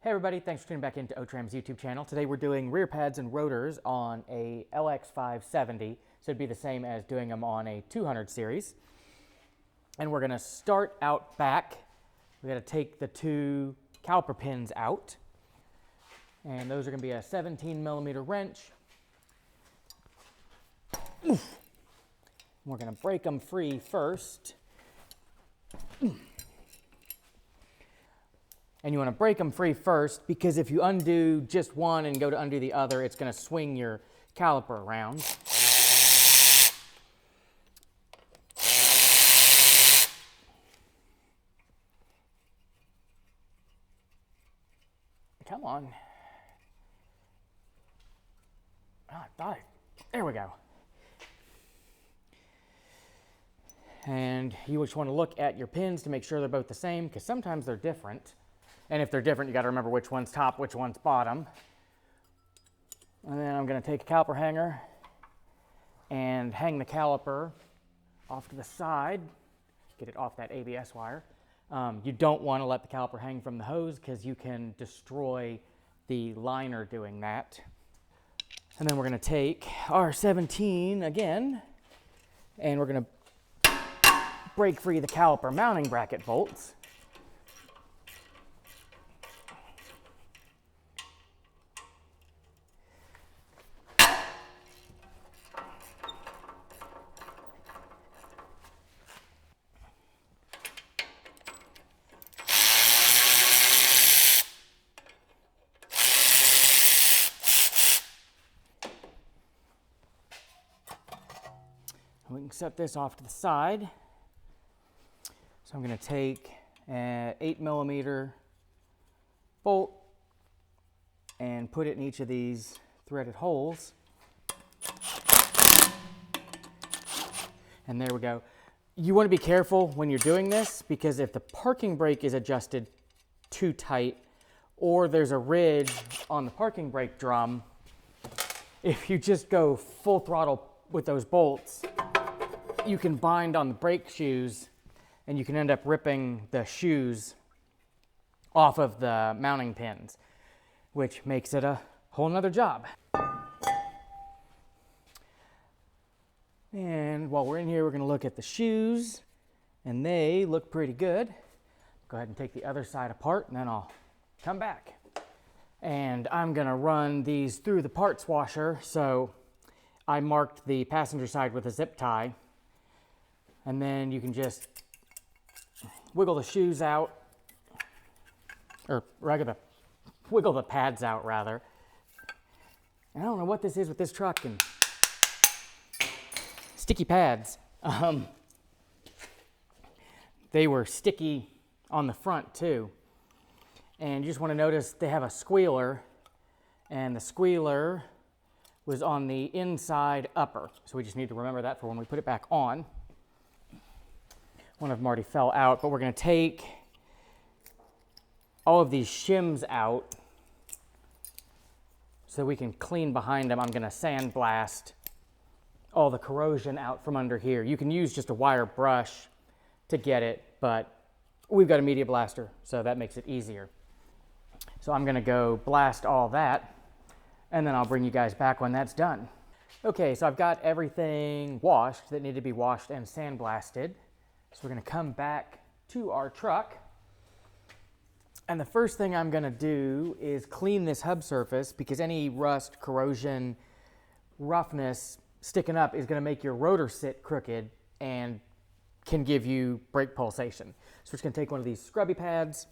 Hey everybody, thanks for tuning back into Otram's YouTube channel. Today we're doing rear pads and rotors on a LX570, so it'd be the same as doing them on a 200 series. And we're gonna start out back. We gotta take the two caliper pins out, and those are gonna be a 17mm wrench. Oof. We're gonna break them free first. And you want to break them free first because if you undo just one and go to undo the other, it's going to swing your caliper around. Come on. Oh, I thought there we go. And you just want to look at your pins to make sure they're both the same because sometimes they're different. And if they're different, you got to remember which one's top, which one's bottom. And then I'm going to take a caliper hanger and hang the caliper off to the side, get it off that ABS wire. You don't want to let the caliper hang from the hose because you can destroy the liner doing that. And then we're going to take our 17 again, and we're going to break free the caliper mounting bracket bolts. We can set this off to the side. So I'm going to take an 8mm bolt and put it in each of these threaded holes. And there we go. You want to be careful when you're doing this because if the parking brake is adjusted too tight or there's a ridge on the parking brake drum, if you just go full throttle with those bolts, you can bind on the brake shoes and you can end up ripping the shoes off of the mounting pins, which makes it a whole nother job. And while we're in here, we're going to look at the shoes, and they look pretty good. Go ahead and take the other side apart, and then I'll come back. And I'm going to run these through the parts washer, so I marked the passenger side with a zip tie. And then you can just wiggle the shoes out, or wiggle the pads out rather. I don't know what this is with this truck and sticky pads. They were sticky on the front too. And you just want to notice they have a squealer, and the squealer was on the inside upper. So we just need to remember that for when we put it back on. One of them already fell out, but we're going to take all of these shims out so we can clean behind them. I'm going to sandblast all the corrosion out from under here. You can use just a wire brush to get it, but we've got a media blaster, so that makes it easier. So I'm going to go blast all that, and then I'll bring you guys back when that's done. Okay, so I've got everything washed that needed to be washed and sandblasted. So we're going to come back to our truck. And the first thing I'm going to do is clean this hub surface because any rust, corrosion, roughness sticking up is going to make your rotor sit crooked and can give you brake pulsation. So we're just going to take one of these scrubby pads.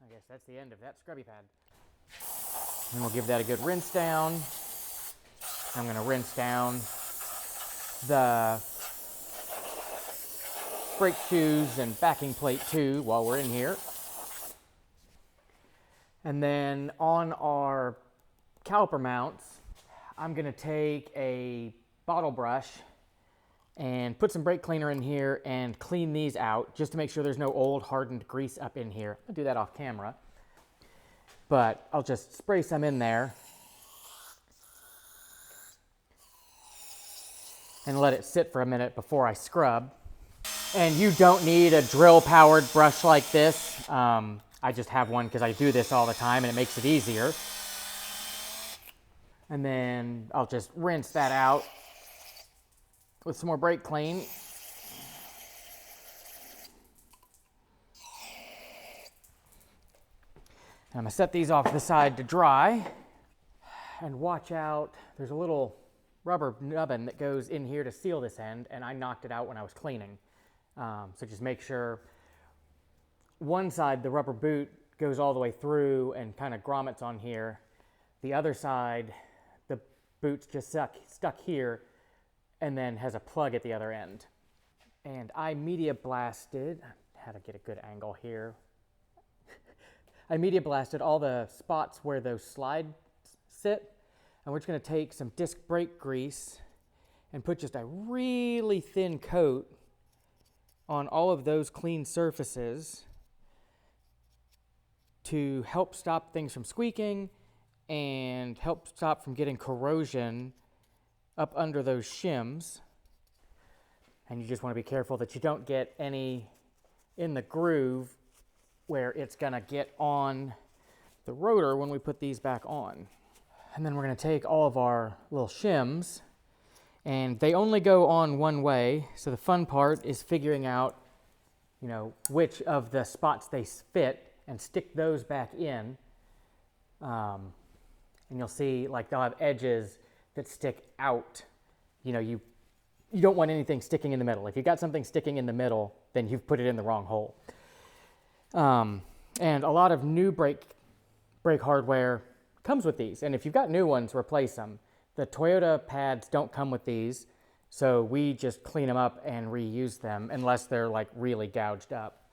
I guess that's the end of that scrubby pad. And we'll give that a good rinse down. I'm going to rinse down the brake shoes and backing plate too while we're in here. And then on our caliper mounts, I'm gonna take a bottle brush and put some brake cleaner in here and clean these out just to make sure there's no old hardened grease up in here. I'll do that off camera, but I'll just spray some in there and let it sit for a minute before I scrub. And you don't need a drill powered brush like this. I just have one because I do this all the time and it makes it easier. And then I'll just rinse that out with some more brake clean. And I'm gonna set these off to the side to dry. And watch out, there's a little rubber nubbin that goes in here to seal this end, and I knocked it out when I was cleaning. So just make sure one side, the rubber boot, goes all the way through and kind of grommets on here. The other side, the boot's just stuck here and then has a plug at the other end. And I media blasted, how to get a good angle here. I media blasted all the spots where those slides sit, and we're just gonna take some disc brake grease and put just a really thin coat on all of those clean surfaces to help stop things from squeaking and help stop from getting corrosion up under those shims. And you just want to be careful that you don't get any in the groove where it's gonna get on the rotor when we put these back on. And then we're gonna take all of our little shims, and they only go on one way, so the fun part is figuring out, you know, which of the spots they fit and stick those back in. And you'll see, like, they'll have edges that stick out. You know, you don't want anything sticking in the middle. If you've got something sticking in the middle, then you've put it in the wrong hole. And a lot of new brake hardware comes with these, and if you've got new ones, replace them. The Toyota pads don't come with these, so we just clean them up and reuse them unless they're like really gouged up.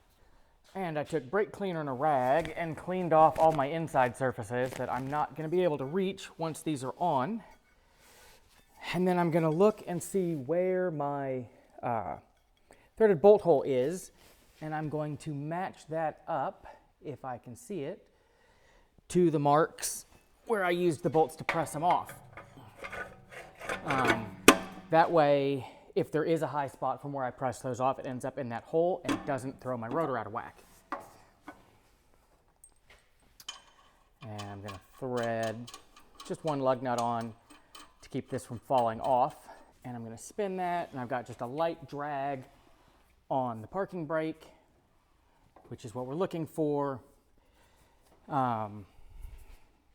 And I took brake cleaner and a rag and cleaned off all my inside surfaces that I'm not going to be able to reach once these are on. And then I'm going to look and see where my threaded bolt hole is, and I'm going to match that up, if I can see it, to the marks where I used the bolts to press them off. That way, if there is a high spot from where I press those off, it ends up in that hole and it doesn't throw my rotor out of whack. And I'm going to thread just one lug nut on to keep this from falling off. And I'm going to spin that, and I've got just a light drag on the parking brake, which is what we're looking for.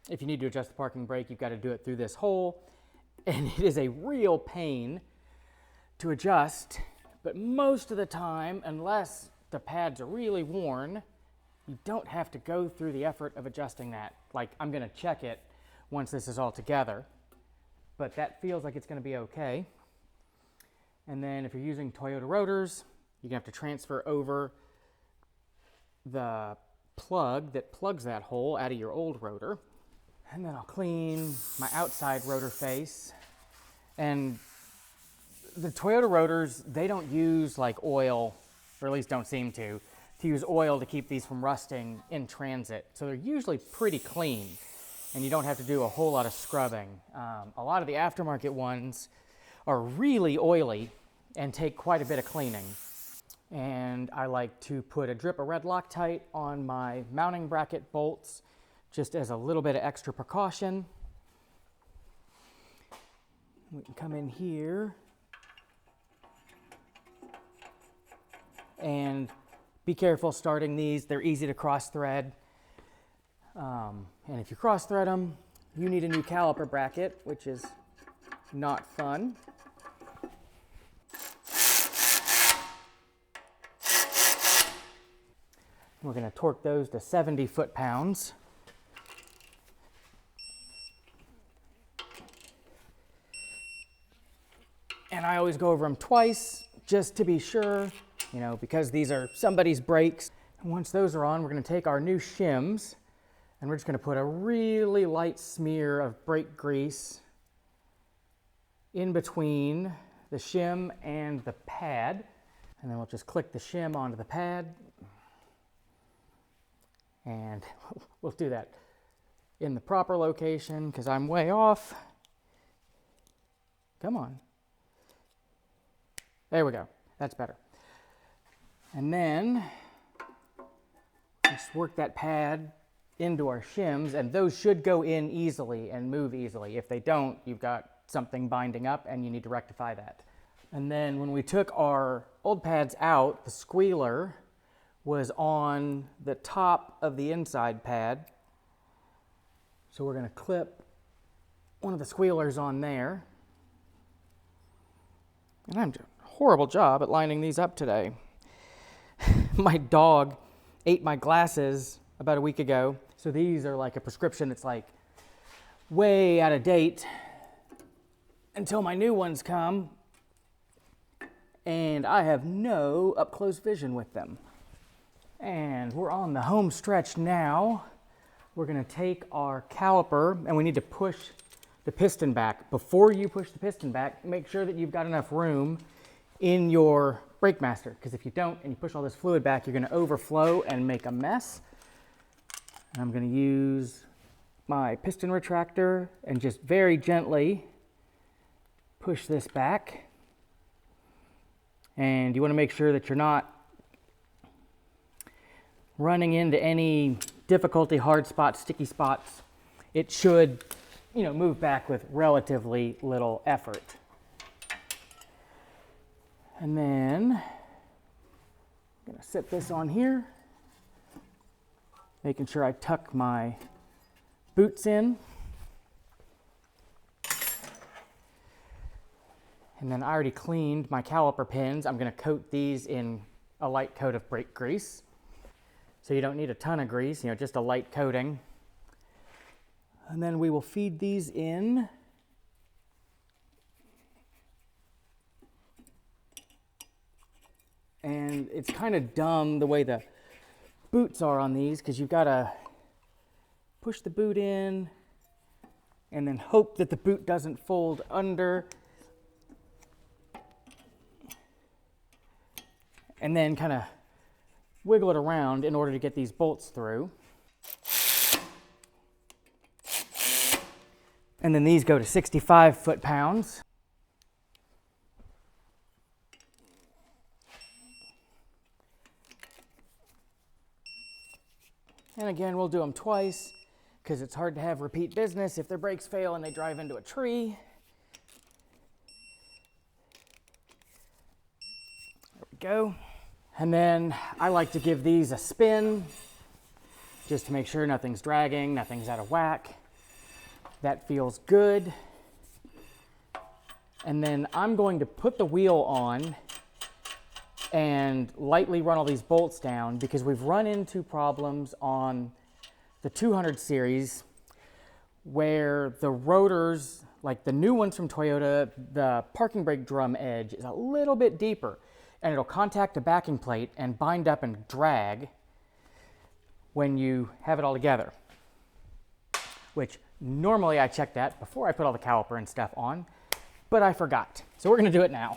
If you need to adjust the parking brake, you've got to do it through this hole, and it is a real pain to adjust, but most of the time, unless the pads are really worn, you don't have to go through the effort of adjusting that. Like, I'm going to check it once this is all together, but that feels like it's going to be okay. And then if you're using Toyota rotors, you're going to have to transfer over the plug that plugs that hole out of your old rotor. And then I'll clean my outside rotor face. And the Toyota rotors, they don't use like oil, or at least don't seem to use oil to keep these from rusting in transit. So they're usually pretty clean, and you don't have to do a whole lot of scrubbing. A lot of the aftermarket ones are really oily and take quite a bit of cleaning. And I like to put a drip of red Loctite on my mounting bracket bolts just as a little bit of extra precaution. We can come in here and be careful starting these. They're easy to cross thread. And if you cross thread them, you need a new caliper bracket, which is not fun. We're going to torque those to 70 foot-pounds. And I always go over them twice just to be sure, you know, because these are somebody's brakes. And once those are on, we're going to take our new shims And we're just going to put a really light smear of brake grease in between the shim and the pad. And then we'll just click the shim onto the pad. And we'll do that in the proper location because I'm way off. Come on. There we go. That's better. And then just work that pad into our shims, and those should go in easily and move easily. If they don't, you've got something binding up and you need to rectify that. And then when we took our old pads out, the squealer was on the top of the inside pad. So we're going to clip one of the squealers on there. And I'm doing a horrible job at lining these up today. My dog ate my glasses about a week ago. So these are like a prescription that's like way out of date until my new ones come. And I have no up-close vision with them. And we're on the home stretch now. We're going to take our caliper and we need to push the piston back. Before you push the piston back, make sure that you've got enough room in your brake master, because if you don't and you push all this fluid back, you're going to overflow and make a mess. And I'm going to use my piston retractor and just very gently push this back. And you want to make sure that you're not running into any difficulty, hard spots, sticky spots. It should, move back with relatively little effort. And then I'm going to set this on here, making sure I tuck my boots in. And then I already cleaned my caliper pins. I'm going to coat these in a light coat of brake grease. So you don't need a ton of grease, just a light coating. And then we will feed these in. And it's kind of dumb the way the boots are on these, because you've got to push the boot in and then hope that the boot doesn't fold under. And then kind of wiggle it around in order to get these bolts through. And then these go to 65 foot-pounds. And again, we'll do them twice because it's hard to have repeat business if their brakes fail and they drive into a tree. There we go. And then I like to give these a spin just to make sure nothing's dragging, nothing's out of whack. That feels good. And then I'm going to put the wheel on and lightly run all these bolts down, because we've run into problems on the 200 series where the rotors, like the new ones from Toyota, the parking brake drum edge is a little bit deeper and it'll contact a backing plate and bind up and drag when you have it all together, which normally I check that before I put all the caliper and stuff on, but I forgot. So we're going to do it now.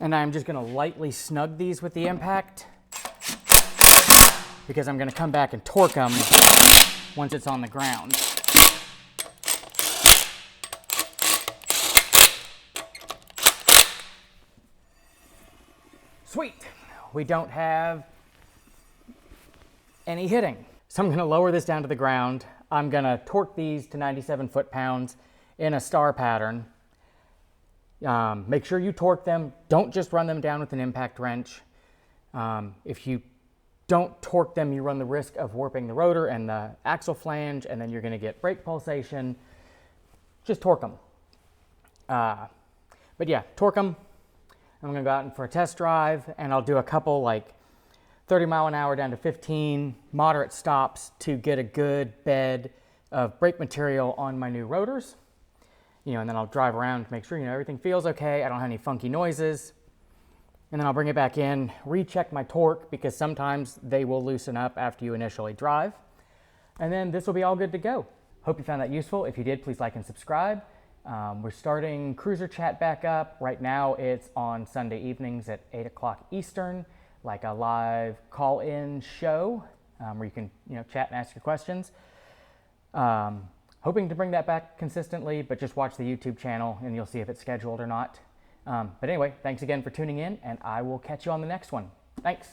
And I'm just going to lightly snug these with the impact, because I'm going to come back and torque them once it's on the ground. Sweet. We don't have any hitting. So I'm going to lower this down to the ground. I'm going to torque these to 97 foot-pounds in a star pattern. Make sure you torque them. Don't just run them down with an impact wrench. If you don't torque them, you run the risk of warping the rotor and the axle flange, and then you're going to get brake pulsation. Just torque them. But yeah, torque them. I'm going to go out for a test drive, and I'll do a couple like 30 mile an hour down to 15 moderate stops to get a good bed of brake material on my new rotors. And then I'll drive around to make sure, everything feels okay. I don't have any funky noises. And then I'll bring it back in, recheck my torque because sometimes they will loosen up after you initially drive. And then this will be all good to go. Hope you found that useful. If you did, please like and subscribe. We're starting Cruiser Chat back up. Right now it's on Sunday evenings at 8 o'clock Eastern, like a live call-in show where you can chat and ask your questions. Hoping to bring that back consistently, but just watch the YouTube channel and you'll see if it's scheduled or not. But anyway, thanks again for tuning in, and I will catch you on the next one. Thanks.